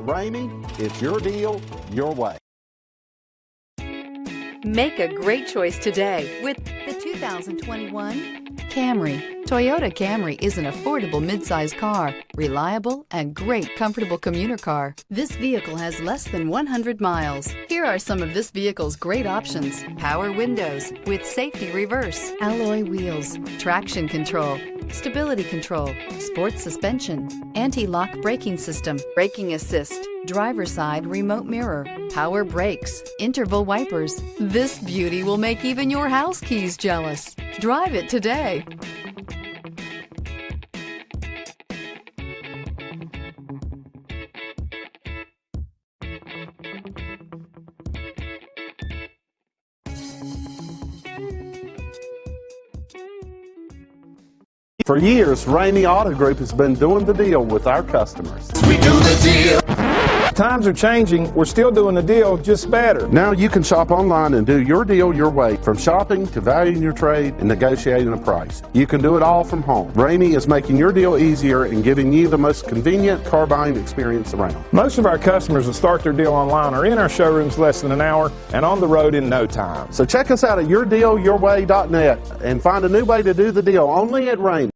Ramey, it's your deal, your way. Make a great choice today with the 2021 Camry. Toyota Camry is an affordable midsize car, reliable and great comfortable commuter car. This vehicle has less than 100 miles. Here are some of this vehicle's great options: power windows with safety reverse, alloy wheels, traction control, stability control, sports suspension, anti-lock braking system, braking assist, driver's side remote mirror, power brakes, interval wipers. This beauty will make even your house keys jealous. Drive it today. For years, Ramey Auto Group has been doing the deal with our customers. We do the deal. Times are changing. We're still doing the deal, just better. Now you can shop online and do your deal your way, from shopping to valuing your trade and negotiating a price. You can do it all from home. Ramey is making your deal easier and giving you the most convenient car buying experience around. Most of our customers that start their deal online are in our showrooms less than an hour and on the road in no time. So check us out at yourdealyourway.net and find a new way to do the deal only at Ramey.